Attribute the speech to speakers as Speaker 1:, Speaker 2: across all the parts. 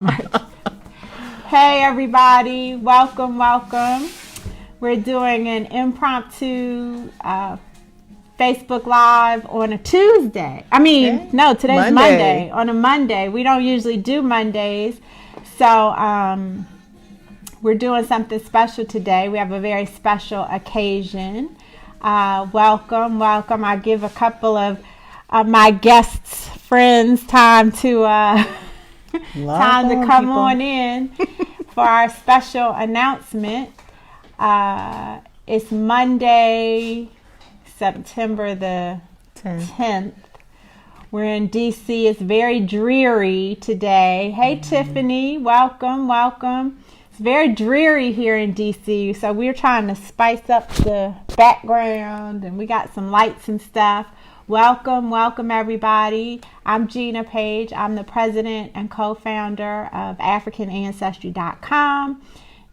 Speaker 1: Hey everybody, welcome. We're doing an impromptu Facebook Live on a Tuesday. No, today's Monday. On a Monday. We don't usually do Mondays. So we're doing something special today. We have a very special occasion. Welcome. I give a couple of my guests, friends, time to come on in for our special announcement. It's Monday, September the 10th. We're in DC. It's very dreary today. Hey, Tiffany, welcome. It's very dreary here in DC, so we're trying to spice up the background, and we got some lights and stuff. Welcome everybody. I'm Gina Page. I'm the president and co-founder of AfricanAncestry.com.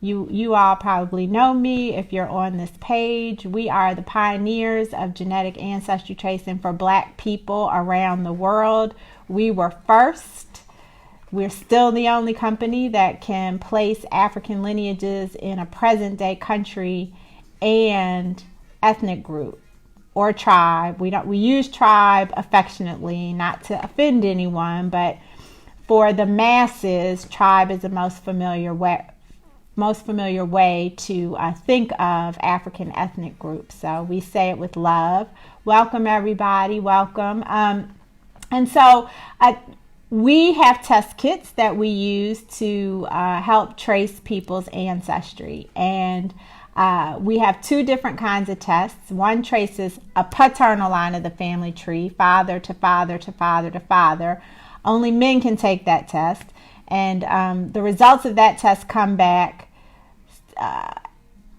Speaker 1: You all probably know me if you're on this page. We are the pioneers of genetic ancestry tracing for Black people around the world. We were first. We're still the only company that can place African lineages in a present-day country and ethnic group or tribe. We use tribe affectionately, not to offend anyone, but for the masses, tribe is the most familiar way to think of African ethnic groups. So we say it with love. Welcome everybody, welcome. We have test kits that we use to help trace people's ancestry. And we have two different kinds of tests. One traces a paternal line of the family tree, father to father to father to father. Only men can take that test. And the results of that test come back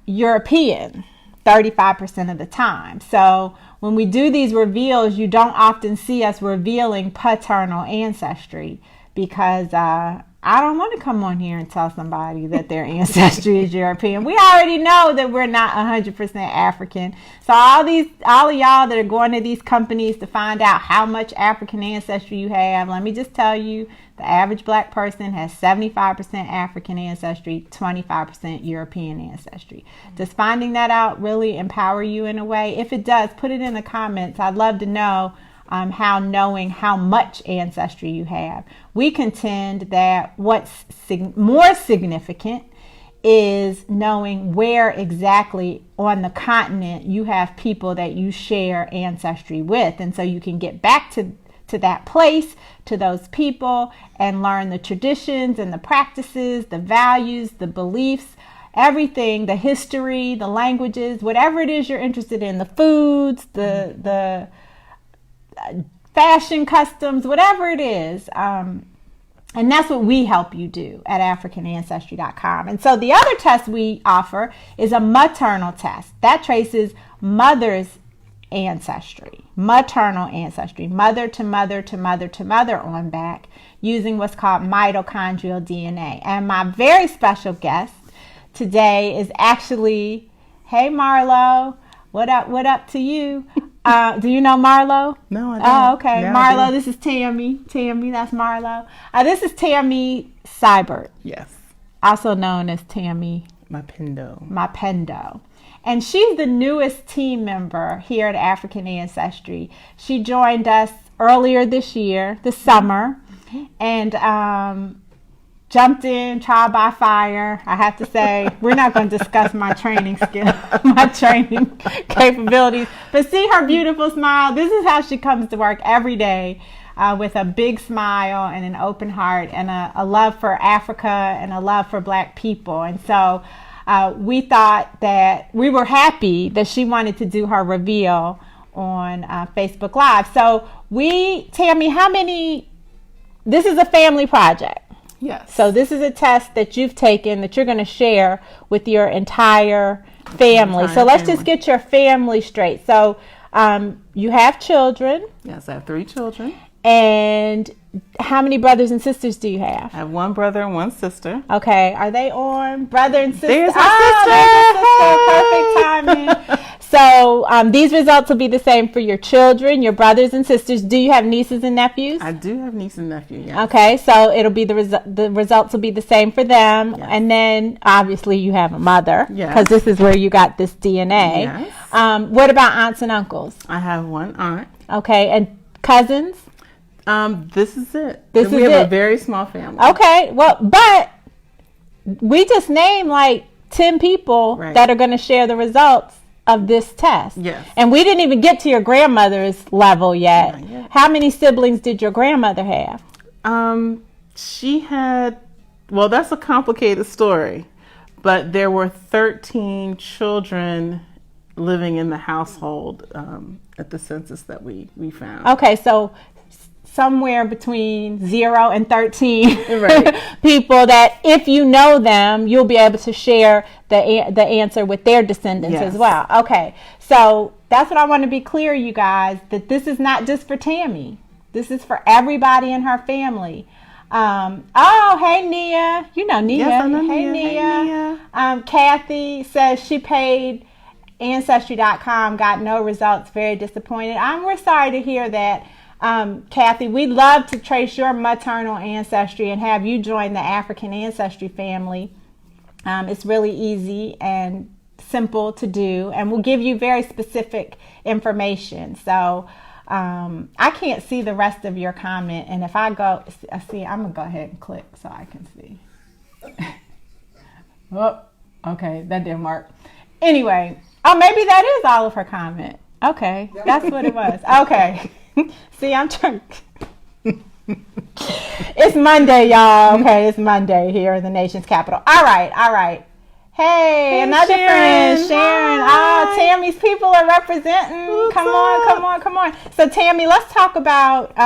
Speaker 1: European 35% of the time. So when we do these reveals, you don't often see us revealing paternal ancestry because I don't want to come on here and tell somebody that their ancestry is European. We already know that we're not 100% African. So all of y'all that are going to these companies to find out how much African ancestry you have, let me just tell you, the average Black person has 75% African ancestry, 25% European ancestry. Does finding that out really empower you in a way? If it does, put it in the comments. I'd love to know how knowing how much ancestry you have. We contend that what's more significant is knowing where exactly on the continent you have people that you share ancestry with. And so you can get back to that place, to those people, and learn the traditions and the practices, the values, the beliefs, everything, the history, the languages, whatever it is you're interested in, the foods, the fashion customs, whatever it is. And that's what we help you do at AfricanAncestry.com. And so the other test we offer is a maternal test. That traces mother's ancestry, maternal ancestry, mother to mother to mother to mother on back, using what's called mitochondrial DNA. And my very special guest today is actually, hey Marlo, what up to you? Do you know Marlo?
Speaker 2: No, I don't.
Speaker 1: Oh, okay. No, Marlo, this is Tammy. Tammy, that's Marlo. This is Tammy Seibert.
Speaker 2: Yes.
Speaker 1: Also known as Tammy
Speaker 2: Mapendo.
Speaker 1: And she's the newest team member here at African Ancestry. She joined us earlier this year, this summer, and jumped in, trial by fire. I have to say, we're not going to discuss my training skill, my training capabilities, but see her beautiful smile. This is how she comes to work every day, with a big smile and an open heart and a love for Africa and a love for Black people. And so we thought that we were happy that she wanted to do her reveal on Facebook Live. So Tammy, this is a family project.
Speaker 2: Yes.
Speaker 1: So this is a test that you've taken that you're going to share with your entire family. So let's just get your family straight. So you have children.
Speaker 2: Yes, I have 3 children.
Speaker 1: And how many brothers and sisters do you have?
Speaker 2: I have 1 brother and 1 sister.
Speaker 1: Okay. Are they on? Brother and sister?
Speaker 2: There's my sister.
Speaker 1: There's a sister. Perfect timing. So these results will be the same for your children, your brothers and sisters. Do you have nieces and nephews?
Speaker 2: I do have niece and nephew, yes.
Speaker 1: Okay, so it'll be the results will be the same for them.
Speaker 2: Yes.
Speaker 1: And then obviously you have a mother,
Speaker 2: yes,
Speaker 1: because this is where you got this DNA.
Speaker 2: Yes.
Speaker 1: What about aunts and uncles?
Speaker 2: I have one aunt.
Speaker 1: Okay, and cousins?
Speaker 2: This is it.
Speaker 1: We
Speaker 2: have a very small family.
Speaker 1: Okay, well, but we just named like 10 people that are going to share the results of this test.
Speaker 2: Yes.
Speaker 1: And we didn't even get to your grandmother's level yet.
Speaker 2: Not yet.
Speaker 1: How many siblings did your grandmother have?
Speaker 2: She had, well, that's a complicated story, but there were 13 children living in the household at the census that we found.
Speaker 1: Okay, so somewhere between 0 and 13
Speaker 2: Right.
Speaker 1: people that if you know them, you'll be able to share the answer with their descendants
Speaker 2: Yes.
Speaker 1: as well. Okay, so that's what I want to be clear, you guys, that this is not just for Tammy. This is for everybody in her family. Oh, hey, Nia. You know Nia.
Speaker 2: Yes, I know
Speaker 1: Hey,
Speaker 2: Nia.
Speaker 1: Nia. Kathy says she paid Ancestry.com, got no results, very disappointed. We're sorry to hear that. Kathy, we'd love to trace your maternal ancestry and have you join the African Ancestry family. It's really easy and simple to do, and we'll give you very specific information. So I can't see the rest of your comment, and if I go, see, I'm going to go ahead and click so I can see. Oh, okay, that didn't work. Anyway, maybe that is all of her comment. Okay, that's what it was. Okay. See, I'm trying. It's Monday, y'all. Okay, it's Monday here in the nation's capital. All right. Hey, another friend, Sharon.
Speaker 2: Hi.
Speaker 1: Tammy's people are representing.
Speaker 2: What's
Speaker 1: Come
Speaker 2: up?
Speaker 1: on. So, Tammy, let's talk about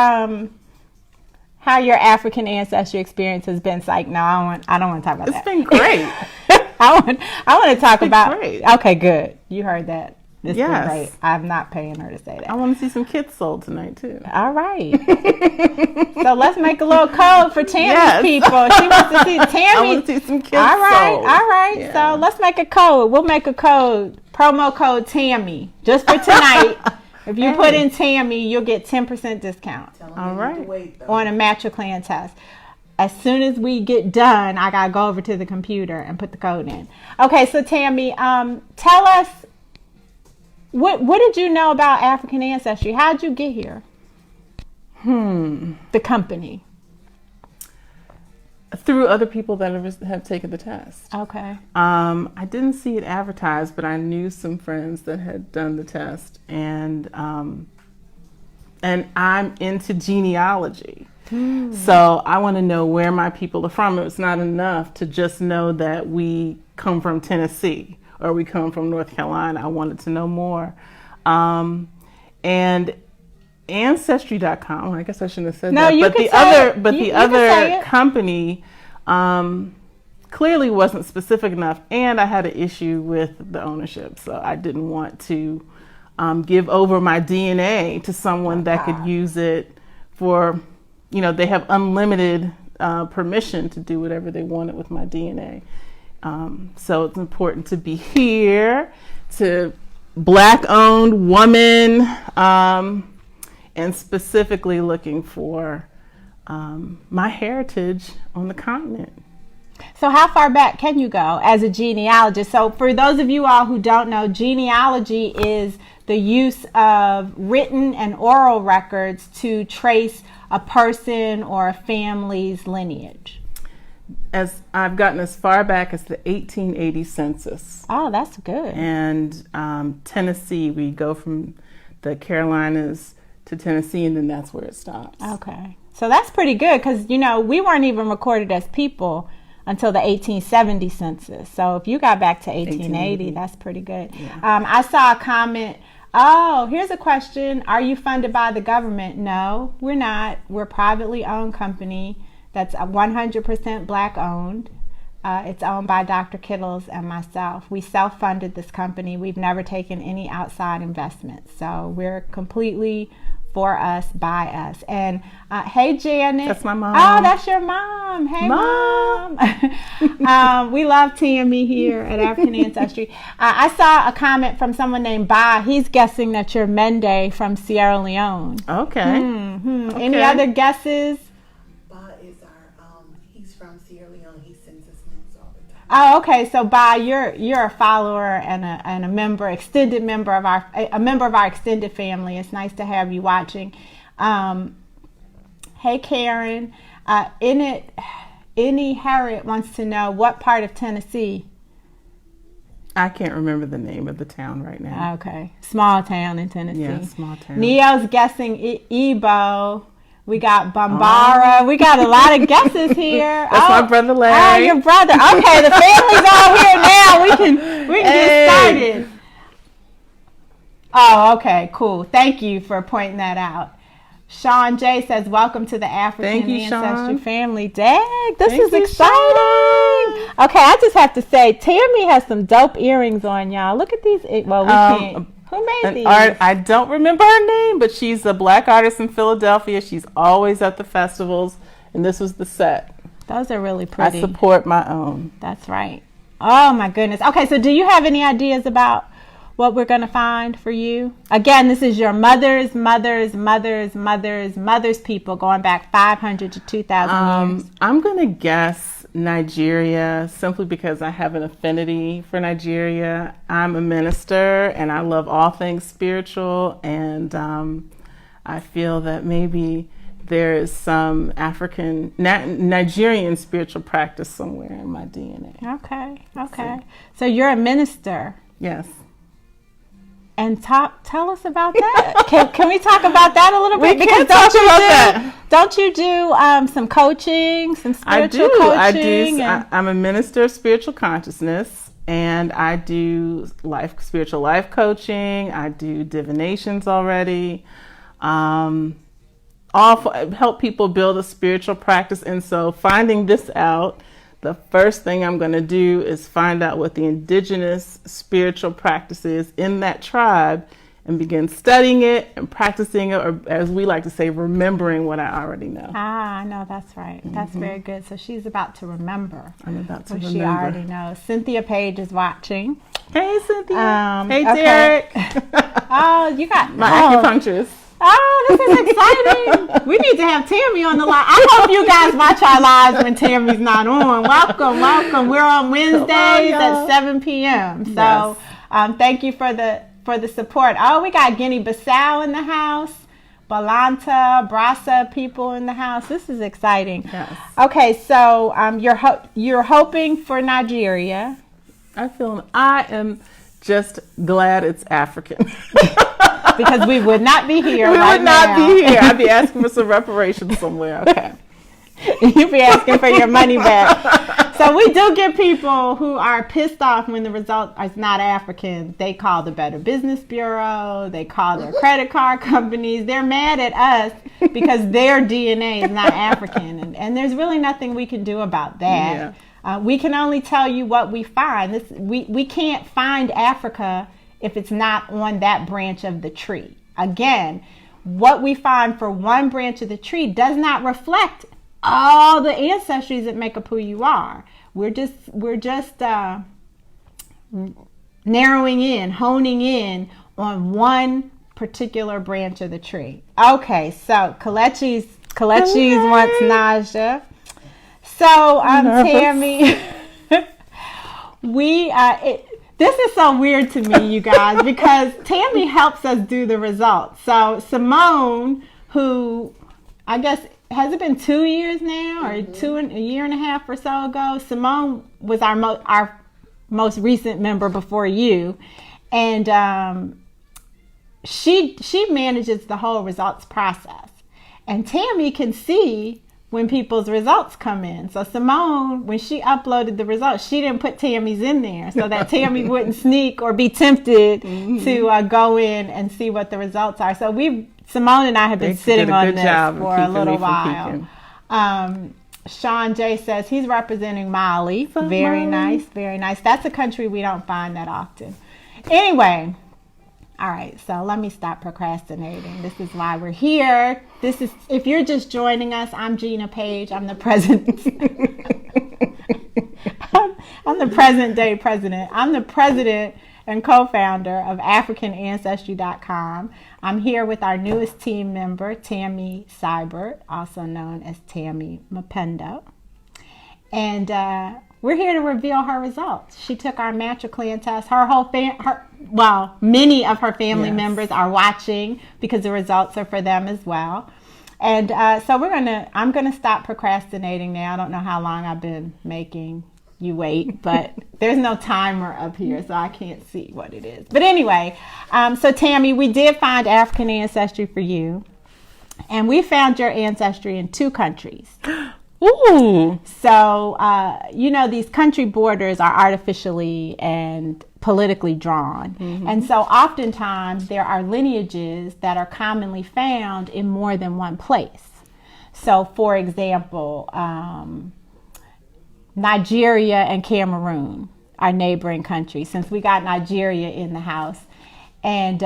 Speaker 1: how your African ancestry experience has been. Psych. No, I don't want to talk about that.
Speaker 2: It's been great.
Speaker 1: I want to talk about.
Speaker 2: Great.
Speaker 1: Okay, good. You heard that. It's been
Speaker 2: Yes.
Speaker 1: great. I'm not paying her to say that.
Speaker 2: I want to see some kids sold tonight too.
Speaker 1: All right. So let's make a little code for Tammy's
Speaker 2: Yes.
Speaker 1: people. She wants to see Tammy.
Speaker 2: I want to see some kids
Speaker 1: All
Speaker 2: sold.
Speaker 1: right.
Speaker 2: Yeah.
Speaker 1: So let's make a code. We'll make a code. Promo code Tammy. Just for tonight. If you put in Tammy, you'll get 10% discount.
Speaker 2: All right.
Speaker 1: On a matriclan test. As soon as we get done, I got to go over to the computer and put the code in. Okay, so Tammy, tell us, what did you know about African Ancestry? How did you get here? The company.
Speaker 2: Through other people that have taken the test.
Speaker 1: Okay.
Speaker 2: I didn't see it advertised, but I knew some friends that had done the test, and I'm into genealogy. So I want to know where my people are from. It's not enough to just know that we come from Tennessee or we come from North Carolina. I wanted to know more. And Ancestry.com, I guess I shouldn't have said that. But the other company clearly wasn't specific enough, and I had an issue with the ownership. So I didn't want to give over my DNA to someone that could use it for, they have unlimited permission to do whatever they wanted with my DNA. So it's important to be here, to Black-owned woman, and specifically looking for my heritage on the continent.
Speaker 1: So how far back can you go as a genealogist? So for those of you all who don't know, genealogy is the use of written and oral records to trace a person or a family's lineage.
Speaker 2: As I've gotten as far back as the 1880 census.
Speaker 1: Oh, that's good.
Speaker 2: And Tennessee, we go from the Carolinas to Tennessee, and then that's where it stops.
Speaker 1: Okay. So that's pretty good because, we weren't even recorded as people until the 1870 census. So if you got back to 1880, that's pretty good.
Speaker 2: Yeah.
Speaker 1: I saw a comment. Oh, here's a question. Are you funded by the government? No, we're not. We're a privately owned company that's 100% Black owned. It's owned by Dr. Kittles and myself. We self-funded this company. We've never taken any outside investments. So we're completely for us, by us. And hey, Janet.
Speaker 2: That's my mom.
Speaker 1: Oh, that's your mom. Hey,
Speaker 2: Mom.
Speaker 1: welcome. We love Tammy here at African Ancestry. I saw a comment from someone named Ba. He's guessing that you're Mende from Sierra Leone.
Speaker 2: Okay.
Speaker 1: Okay. Any other guesses?
Speaker 3: Ba is he's from Sierra Leone. He sends us news all the time.
Speaker 1: Oh, okay. So Ba, you're a follower and a member, extended member of our extended family. It's nice to have you watching. Hey Karen, Any Harriet wants to know what part of Tennessee.
Speaker 2: I can't remember the name of the town right now.
Speaker 1: Okay, small town in Tennessee.
Speaker 2: Yeah, small town.
Speaker 1: Neo's guessing Igbo. We got Bambara. We got a lot of guesses here.
Speaker 2: That's my brother Larry.
Speaker 1: Oh, your brother. Okay, the family's all here now. We can get started. Oh, okay, cool. Thank you for pointing that out. Sean J says, welcome to the African Ancestry family. Dang, this is exciting. Okay, I just have to say, Tammy has some dope earrings on, y'all. Look at these. Well, we can't. Who made these?
Speaker 2: I don't remember her name, but she's a black artist in Philadelphia. She's always at the festivals, and this was the set.
Speaker 1: Those are really pretty.
Speaker 2: I support my own.
Speaker 1: That's right. Oh, my goodness. Okay, so do you have any ideas about what we're going to find for you? Again, this is your mother's people going back 500 to 2,000 years.
Speaker 2: I'm going to guess Nigeria simply because I have an affinity for Nigeria. I'm a minister and I love all things spiritual, and I feel that maybe there is some Nigerian spiritual practice somewhere in my DNA.
Speaker 1: Okay. So you're a minister.
Speaker 2: Yes.
Speaker 1: And tell us about that. Can we talk about that a little bit?
Speaker 2: Because
Speaker 1: don't you do some coaching, some spiritual coaching?
Speaker 2: I'm a minister of spiritual consciousness, and I do spiritual life coaching. I do divinations already. Help people build a spiritual practice. And so finding this out, the first thing I'm going to do is find out what the indigenous spiritual practice is in that tribe and begin studying it and practicing it, or as we like to say, remembering what I already know.
Speaker 1: I know, that's right. That's very good. So she's about to remember.
Speaker 2: I'm about to remember.
Speaker 1: She already knows. Cynthia Page is watching.
Speaker 2: Hey, Cynthia. Hey,
Speaker 1: okay.
Speaker 2: Derek.
Speaker 1: Oh, you got
Speaker 2: my acupuncturist.
Speaker 1: Oh, this is exciting. We need to have Tammy on the line. I hope you guys watch our lives when Tammy's not on. Welcome. We're on Wednesdays at 7 p.m. So thank you for the support. Oh, we got Guinea-Bissau in the house. Balanta, Brasa people in the house. This is exciting.
Speaker 2: Yes.
Speaker 1: Okay, so you're hoping for Nigeria.
Speaker 2: I am just glad it's African.
Speaker 1: Because we would not be here
Speaker 2: right now.
Speaker 1: We would not
Speaker 2: be here. I'd be asking for some reparations somewhere. Okay.
Speaker 1: You'd be asking for your money back. So we do get people who are pissed off when the result is not African. They call the Better Business Bureau. They call their credit card companies. They're mad at us because their DNA is not African. And there's really nothing we can do about that. Yeah. We can only tell you what we find. We can't find Africa if it's not on that branch of the tree. Again, what we find for one branch of the tree does not reflect all the ancestries that make up who you are. We're just narrowing in, honing in on one particular branch of the tree. Okay, so Kalechi's wants Naja. So Tammy, this is so weird to me, you guys, because Tammy helps us do the results. So Simone, who I guess, has it been 2 years now, or a year and a half or so ago? Simone was our most recent member before you, and she manages the whole results process. And Tammy can see when people's results come in. So Simone, when she uploaded the results, she didn't put Tammy's in there so that Tammy wouldn't sneak or be tempted to go in and see what the results are. So Simone and I have been sitting on this for a little while. Sean J says he's representing Mali. Very nice, very nice. That's a country we don't find that often. Anyway, all right, so let me stop procrastinating. This is why we're here. If you're just joining us, I'm Gina Page. I'm the president. I'm the present day president. I'm the president and co-founder of AfricanAncestry.com. I'm here with our newest team member, Tammy Seibert, also known as Tammy Mapendo. And we're here to reveal her results. She took our matriclan test. Many of her family members are watching because the results are for them as well. And so I'm gonna stop procrastinating now. I don't know how long I've been making you wait, but there's no timer up here, so I can't see what it is. But anyway, so Tammy, we did find African ancestry for you, and we found your ancestry in 2 countries.
Speaker 2: Ooh.
Speaker 1: So, these country borders are artificially and politically drawn. Mm-hmm. And so oftentimes there are lineages that are commonly found in more than one place. So, for example, Nigeria and Cameroon are neighboring countries, since we got Nigeria in the house. And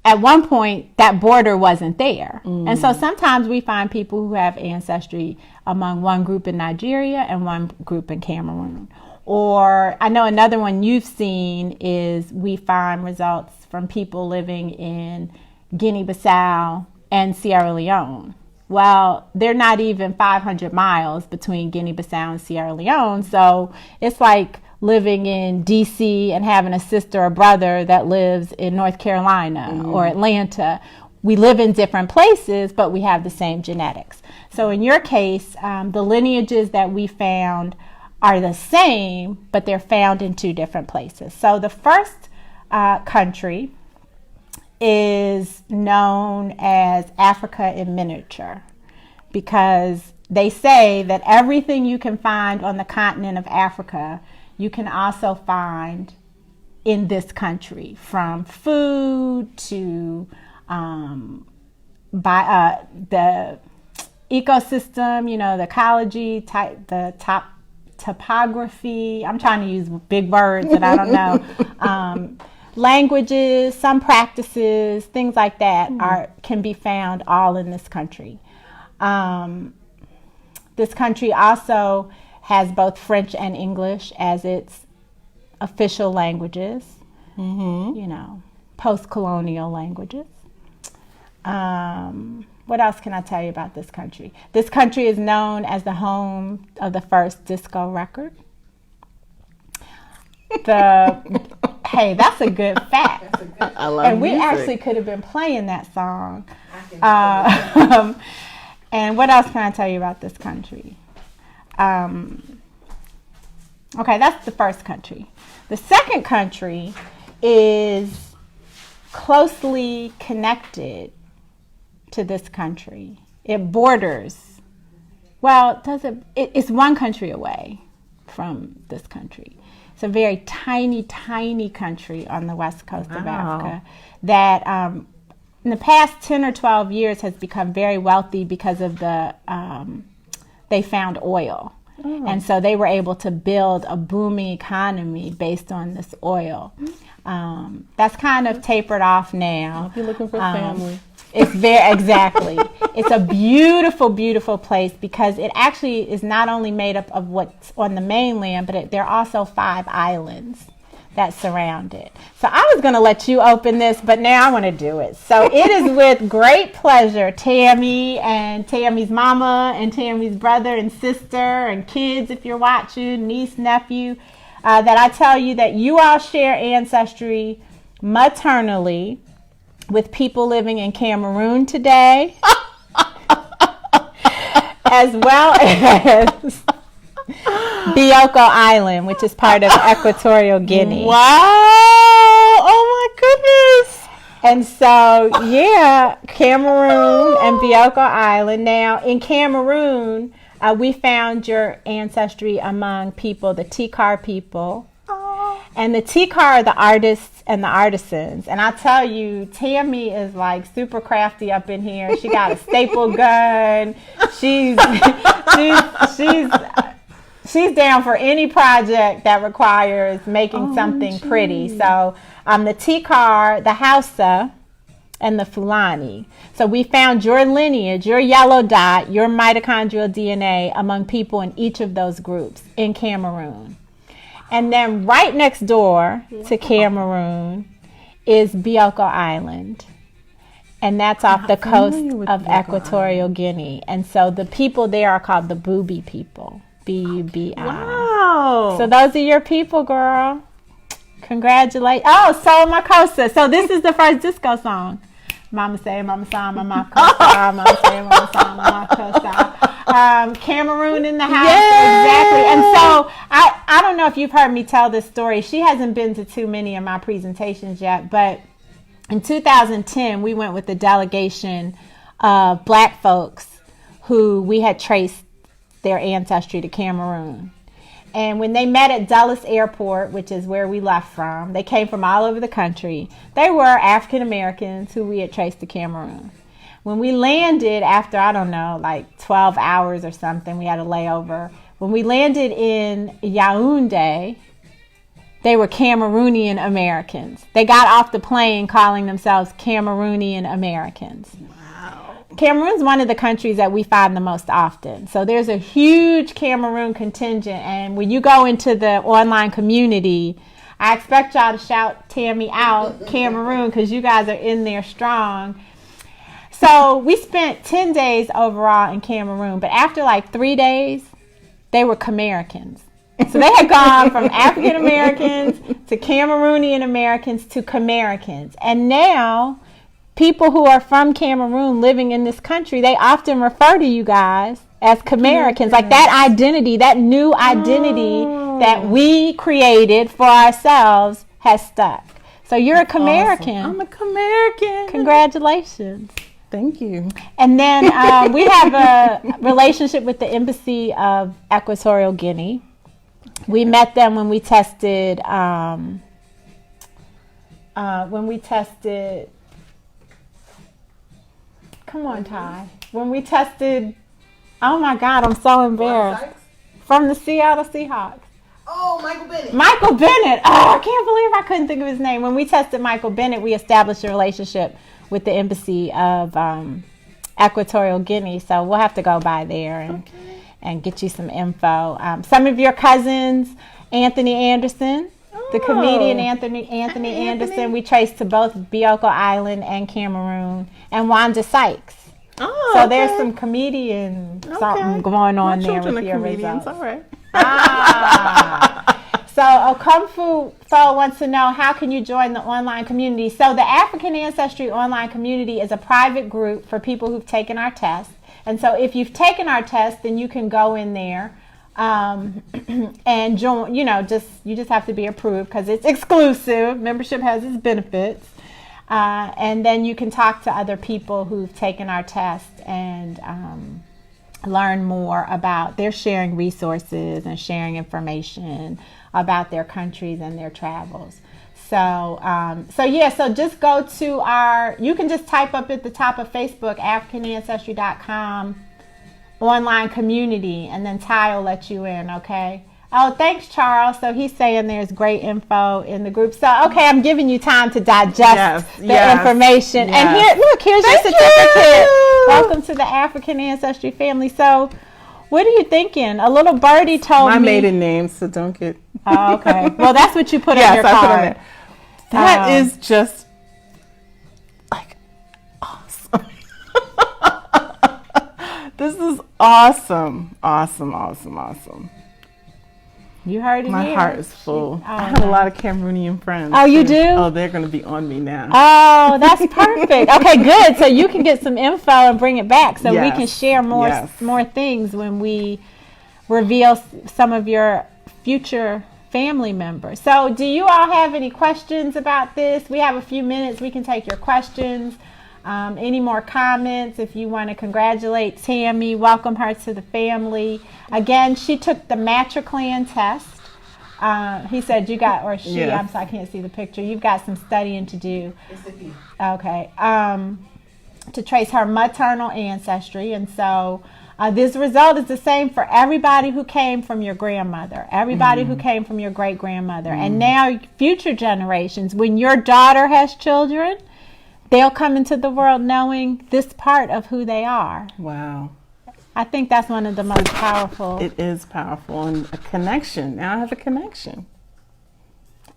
Speaker 1: at one point, that border wasn't there. Mm. And so sometimes we find people who have ancestry among one group in Nigeria and one group in Cameroon. Or I know another one you've seen is we find results from people living in Guinea-Bissau and Sierra Leone. Well, they're not even 500 miles between Guinea-Bissau and Sierra Leone. So it's like living in D.C. and having a sister or brother that lives in North Carolina or Atlanta. We live in different places, but we have the same genetics. So in your case, the lineages that we found are the same, but they're found in 2 different places. So the first country is known as Africa in miniature, because they say that everything you can find on the continent of Africa you can also find in this country, from food to the ecosystem, the ecology, the topography. I'm trying to use big words that I don't know. Languages, some practices, things like that can be found all in this country. This country also has both French and English as its official languages, post-colonial languages. What else can I tell you about this country? This country is known as the home of the first disco record. Hey, that's a good fact.
Speaker 2: I love
Speaker 1: and
Speaker 2: music.
Speaker 1: We actually could have been playing that song. And what else can I tell you about this country? Okay, that's the first country. The second country is closely connected to this country. It borders, it's one country away from this country. It's a very tiny, tiny country on the west coast of Africa that in the past 10 or 12 years has become very wealthy because of they found oil. Oh. And so they were able to build a booming economy based on this oil. That's kind of tapered off now.
Speaker 2: If you're looking for family.
Speaker 1: It's exactly. It's a beautiful, beautiful place because it actually is not only made up of what's on the mainland, but there are also 5 islands that surround it. So I was going to let you open this, but now I want to do it. So it is with great pleasure, Tammy and Tammy's mama and Tammy's brother and sister and kids, if you're watching, niece, nephew, that I tell you that you all share ancestry maternally with people living in Cameroon today, as well as Bioko Island, which is part of Equatorial Guinea.
Speaker 2: Wow! Oh my goodness!
Speaker 1: And so, Cameroon and Bioko Island. Now, in Cameroon, we found your ancestry among people, the Tikar people. And the Tikar are the artists and the artisans. And I tell you, Tammy is like super crafty up in here. She got a staple gun. She's down for any project that requires making something pretty. So the Tikar, the Hausa, and the Fulani. So we found your lineage, your yellow dot, your mitochondrial DNA among people in each of those groups in Cameroon. And then right next door to Cameroon is Bioko Island. And that's off the coast of Equatorial Guinea. And so the people there are called the Bubi people. B-U-B-I.
Speaker 2: Wow.
Speaker 1: So those are your people, girl. Congratulations. Oh, Soul Makosa. So this is the first disco song. Mama say, Mama sa, Mama kosa. Mama say, Mama sa, Mama kosa. Cameroon in the house. Yay! Exactly. And so I don't know if you've heard me tell this story. She hasn't been to too many of my presentations yet, but in 2010, we went with a delegation of Black folks who we had traced their ancestry to Cameroon. And when they met at Dulles Airport, which is where we left from, they came from all over the country. They were African Americans who we had traced to Cameroon. When we landed after, I don't know, like 12 hours or something, we had a layover. When we landed in Yaoundé, they were Cameroonian Americans. They got off the plane calling themselves Cameroonian Americans.
Speaker 2: Wow.
Speaker 1: Cameroon's one of the countries that we find the most often. So there's a huge Cameroon contingent. And when you go into the online community, I expect y'all to shout Tammy out, Cameroon, because you guys are in there strong. So we spent 10 days overall in Cameroon. But after like 3 days, they were Camericans. So they had gone from African Americans to Cameroonian Americans to Camericans. And now people who are from Cameroon living in this country, they often refer to you guys as Camericans. Like that identity, that new identity that we created for ourselves has stuck. So you're a Camerican.
Speaker 2: Awesome. I'm a Camerican.
Speaker 1: Congratulations.
Speaker 2: Thank you.
Speaker 1: And then we have a relationship with the Embassy of Equatorial Guinea. We met them when we tested, come on, Ty. When we tested, oh my God, I'm so embarrassed. From the Seattle Seahawks.
Speaker 3: Oh, Michael Bennett.
Speaker 1: Michael Bennett. Oh, I can't believe I couldn't think of his name. When we tested Michael Bennett, we established a relationship with the Embassy of Equatorial Guinea. So we'll have to go by there and get you some info. Some of your cousins, Anthony Anderson, the comedian Anthony Anderson, we traced to both Bioko Island and Cameroon, and Wanda Sykes.
Speaker 2: Oh,
Speaker 1: so there's some comedian something going on there with your
Speaker 2: comedians.
Speaker 1: results.
Speaker 2: All right.
Speaker 1: So Okomfu Fo wants to know, how can you join the online community? So the African Ancestry online community is a private group for people who've taken our test. And so if you've taken our test, then you can go in there and join. You just have to be approved because it's exclusive. Membership has its benefits. And then you can talk to other people who've taken our test and learn more about, they're sharing resources and sharing information about their countries and their travels. So just go to you can just type up at the top of Facebook, AfricanAncestry.com online community, and then Ty will let you in, okay? Oh, thanks, Charles. So he's saying there's great info in the group. So, okay, I'm giving you time to digest the information.
Speaker 2: Yes.
Speaker 1: And here's your certificate. Welcome to the African Ancestry family. So, what are you thinking? A little birdie told me.
Speaker 2: My maiden name, so don't get...
Speaker 1: Oh, okay. Well, that's what you put on your card.
Speaker 2: Put on there. That is just, like, awesome. This is awesome. Awesome.
Speaker 1: You heard it.
Speaker 2: My heart is full. I have a lot of Cameroonian friends.
Speaker 1: Oh, you do?
Speaker 2: Oh, they're going to be on me now.
Speaker 1: Oh, that's perfect. Okay, good. So you can get some info and bring it back so we can share more things when we reveal some of your future family members. So do you all have any questions about this? We have a few minutes. We can take your questions. Any more comments? If you want to congratulate Tammy, welcome her to the family. Again, she took the Matriclan test. He said you got, or she, I'm sorry, I can't see the picture. You've got some studying to do.
Speaker 3: It's a he.
Speaker 1: Okay. To trace her maternal ancestry. And so this result is the same for everybody who came from your grandmother, everybody who came from your great-grandmother. And now future generations, when your daughter has children, they'll come into the world knowing this part of who they are.
Speaker 2: Wow.
Speaker 1: I think that's one of the most powerful.
Speaker 2: It is powerful, and a connection. Now I have a connection.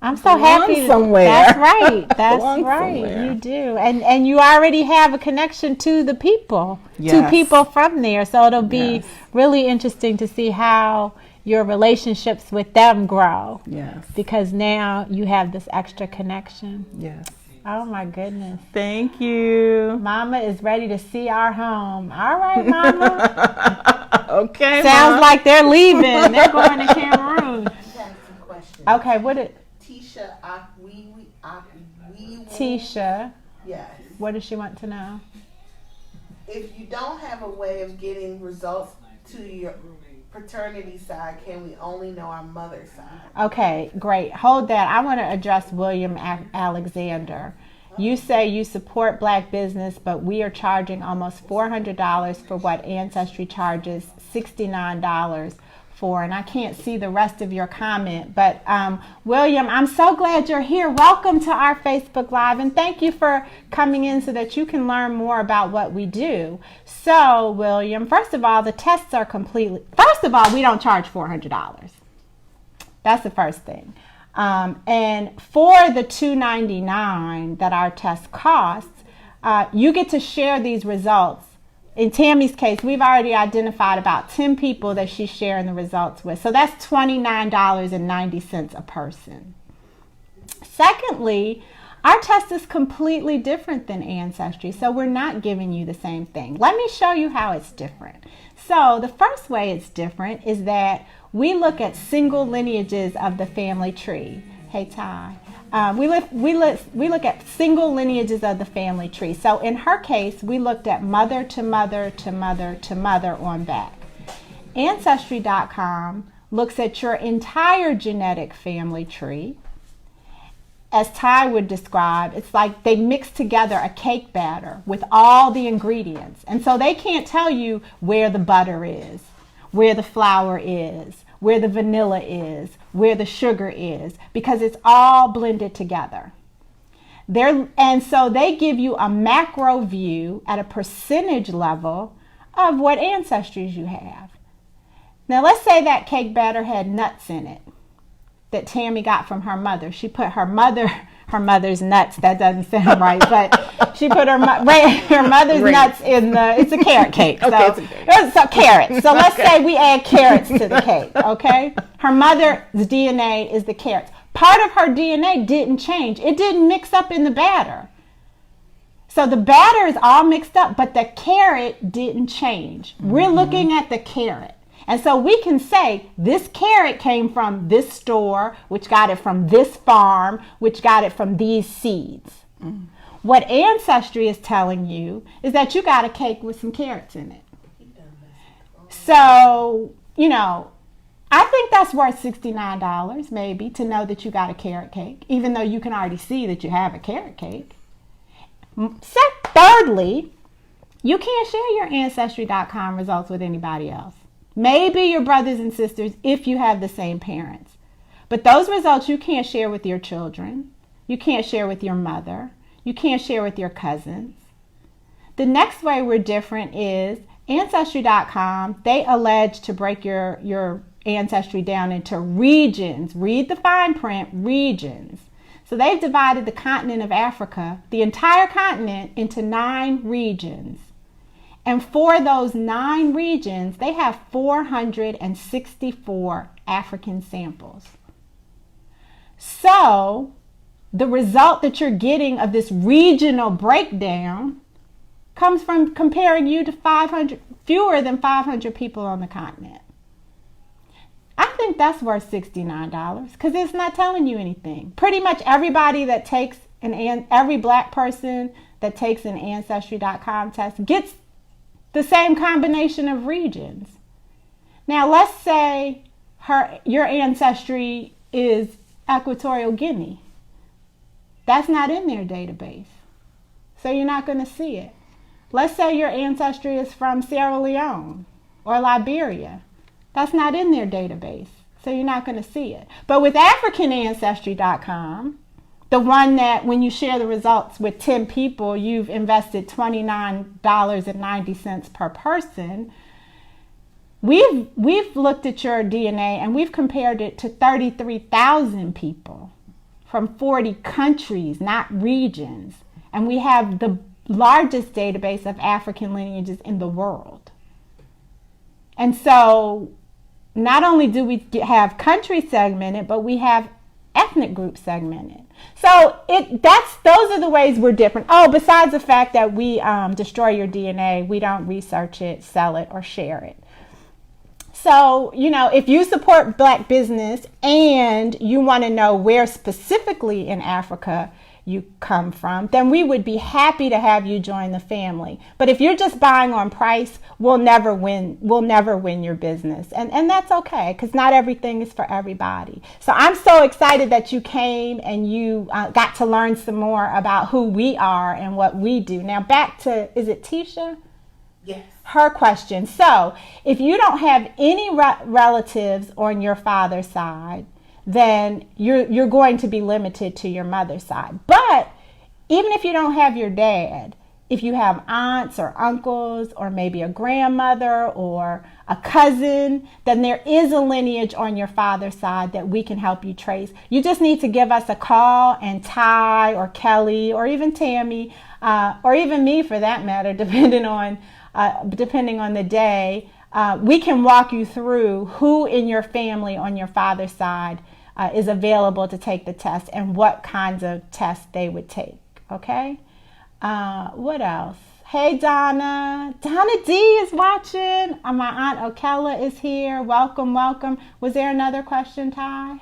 Speaker 1: I'm so happy.
Speaker 2: Somewhere.
Speaker 1: That's right. That's right.
Speaker 2: Somewhere.
Speaker 1: You do, and you already have a connection to the people,
Speaker 2: yes.
Speaker 1: to people from there. So it'll be really interesting to see how your relationships with them grow.
Speaker 2: Yes.
Speaker 1: Because now you have this extra connection.
Speaker 2: Yes.
Speaker 1: Oh my goodness.
Speaker 2: Thank you.
Speaker 1: Mama is ready to see our home. All right, Mama.
Speaker 2: Okay.
Speaker 1: Sounds
Speaker 2: Mom.
Speaker 1: like they're leaving. They're going to Cameroon.
Speaker 3: I have some questions.
Speaker 1: Okay, what did
Speaker 3: Tisha
Speaker 1: Tisha?
Speaker 3: Yes.
Speaker 1: What does she want to know?
Speaker 3: If you don't have a way of getting results to your paternity side, can we only know our mother's side?
Speaker 1: Okay, great. Hold that. I want to address William Alexander. You say you support black business, but we are charging almost $400 for what Ancestry charges $69 for. And I can't see the rest of your comment. But William, I'm so glad you're here. Welcome to our Facebook Live. And thank you for coming in so that you can learn more about what we do. So, William, first of all, the tests are completely... First of all, we don't charge $400. That's the first thing. And for the $299 that our test costs, you get to share these results. In Tammy's case, we've already identified about 10 people that she's sharing the results with. So that's $29.90 a person. Secondly, our test is completely different than Ancestry, so we're not giving you the same thing. Let me show you how it's different. So the first way it's different is that we look at single lineages of the family tree. Hey, Ty. We look at single lineages of the family tree. So in her case, we looked at mother to mother to mother to mother on back. Ancestry.com looks at your entire genetic family tree. As Ty would describe, it's like they mix together a cake batter with all the ingredients. And so they can't tell you where the butter is, where the flour is, where the vanilla is, where the sugar is, because it's all blended together. And so they give you a macro view at a percentage level of what ancestries you have. Now let's say that cake batter had nuts in it that Tammy got from her mother. She put her mother's nuts, that doesn't sound right, but she put her mother's nuts in it's a carrot cake. So carrots. So let's say we add carrots to the cake, okay? Her mother's DNA is the carrots. Part of her DNA didn't change. It didn't mix up in the batter. So the batter is all mixed up, but the carrot didn't change. We're looking at the carrot. And so we can say this carrot came from this store, which got it from this farm, which got it from these seeds. What Ancestry is telling you is that you got a cake with some carrots in it. So, I think that's worth $69 maybe to know that you got a carrot cake, even though you can already see that you have a carrot cake. Thirdly, you can't share your Ancestry.com results with anybody else. Maybe your brothers and sisters if you have the same parents. But those results you can't share with your children. You can't share with your mother. You can't share with your cousins. The next way we're different is Ancestry.com. They allege to break your ancestry down into regions. Read the fine print, regions. So they've divided the continent of Africa, the entire continent, into 9 regions. And for those 9 regions, they have 464 African samples. So the result that you're getting of this regional breakdown comes from comparing you to fewer than 500 people on the continent. I think that's worth $69 because it's not telling you anything. Pretty much everybody that takes every black person that takes an Ancestry.com test gets the same combination of regions. Now let's say your ancestry is Equatorial Guinea. That's not in their database. So you're not going to see it. Let's say your ancestry is from Sierra Leone or Liberia. That's not in their database. So you're not going to see it. But with AfricanAncestry.com, the one that when you share the results with 10 people, you've invested $29.90 per person. We've looked at your DNA and we've compared it to 33,000 people from 40 countries, not regions. And we have the largest database of African lineages in the world. And so not only do we have country segmented, but we have ethnic group segmented. So those are the ways we're different. Oh, besides the fact that we destroy your DNA, we don't research it, sell it, or share it. So, if you support Black business and you want to know where specifically in Africa you come from, then we would be happy to have you join the family. But if you're just buying on price, we'll never win your business. And that's okay, because not everything is for everybody. So I'm so excited that you came and you got to learn some more about who we are and what we do. Now back to, is it Tisha?
Speaker 3: Yes.
Speaker 1: Her question. So if you don't have any relatives on your father's side, then you're going to be limited to your mother's side. But even if you don't have your dad, if you have aunts or uncles or maybe a grandmother or a cousin, then there is a lineage on your father's side that we can help you trace. You just need to give us a call, and Ty or Kelly or even Tammy or even me for that matter, depending on the day, we can walk you through who in your family on your father's side is available to take the test and what kinds of tests they would take. Okay? What else? Hey, Donna. Donna D is watching. My Aunt Okella is here. Welcome, welcome. Was there another question, Ty?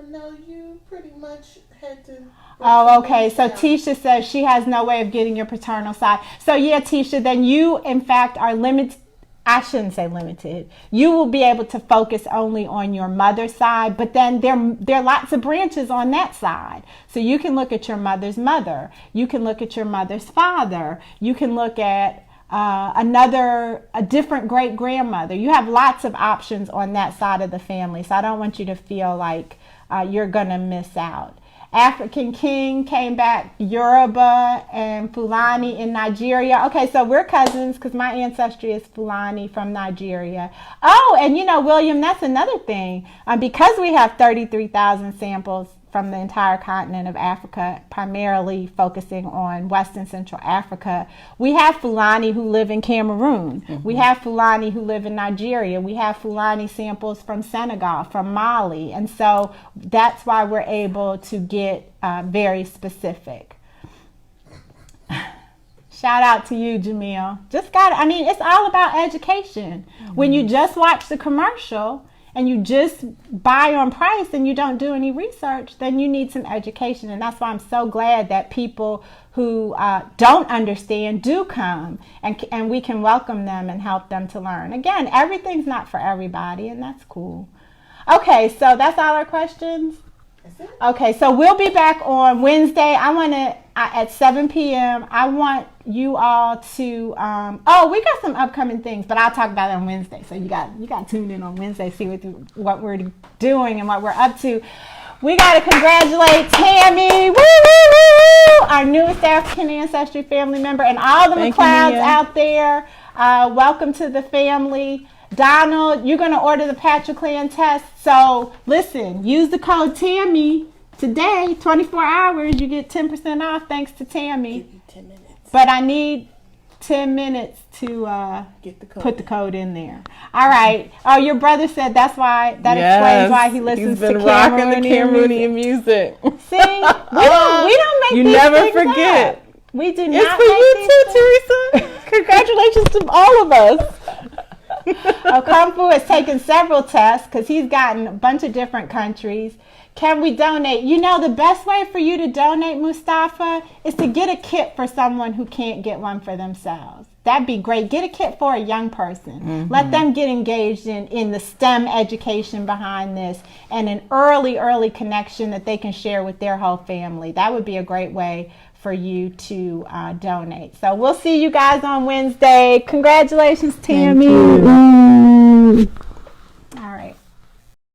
Speaker 3: No, you pretty much had to...
Speaker 1: Oh, okay. So Tisha says she has no way of getting your paternal side. So yeah, Tisha, then you, in fact, are limited. I shouldn't say limited. You will be able to focus only on your mother's side, but then there are lots of branches on that side. So you can look at your mother's mother. You can look at your mother's father. You can look at a different great grandmother. You have lots of options on that side of the family. So I don't want you to feel like you're going to miss out. African King came back, Yoruba and Fulani in Nigeria. Okay, so we're cousins because my ancestry is Fulani from Nigeria. Oh, and William, that's another thing. Because we have 33,000 samples from the entire continent of Africa, primarily focusing on West and Central Africa, we have Fulani who live in Cameroon. Mm-hmm. We have Fulani who live in Nigeria. We have Fulani samples from Senegal, from Mali. And so that's why we're able to get very specific. Shout out to you, Jamil. It's all about education. Mm-hmm. When you just watch the commercial and you just buy on price and you don't do any research, then you need some education. And that's why I'm so glad that people who don't understand do come, and we can welcome them and help them to learn. Again, everything's not for everybody, and that's cool. Okay, so that's all our questions? Okay, so we'll be back on Wednesday. I want to, at 7 p.m., I want you all to, we got some upcoming things, but I'll talk about it on Wednesday. So you got to tune in on Wednesday, see what we're doing and what we're up to. We got to congratulate Tammy, woo, woo, woo, our newest African Ancestry family member, and all the McLeods out there. Welcome to the family. Donald, you're going to order the Patriclan test. So listen, use the code Tammy today, 24 hours. You get 10% off thanks to Tammy.
Speaker 3: Give you 10 minutes.
Speaker 1: But I need 10 minutes to put the code in there. All right. Oh, your brother said explains why he listens to
Speaker 2: Cameroonian music.
Speaker 1: See, we don't make
Speaker 2: you
Speaker 1: these
Speaker 2: never
Speaker 1: things
Speaker 2: forget.
Speaker 1: Up. We do
Speaker 2: it's
Speaker 1: not
Speaker 2: for
Speaker 1: make
Speaker 2: you
Speaker 1: these
Speaker 2: too,
Speaker 1: things.
Speaker 2: Teresa. Congratulations to all of us.
Speaker 1: Okamfu has taken several tests because he's gotten a bunch of different countries. Can we donate? The best way for you to donate, Mustafa, is to get a kit for someone who can't get one for themselves. That'd be great. Get a kit for a young person. Mm-hmm. Let them get engaged in the STEM education behind this and an early connection that they can share with their whole family. That would be a great way for you to donate. So we'll see you guys on Wednesday. Congratulations, Tammy.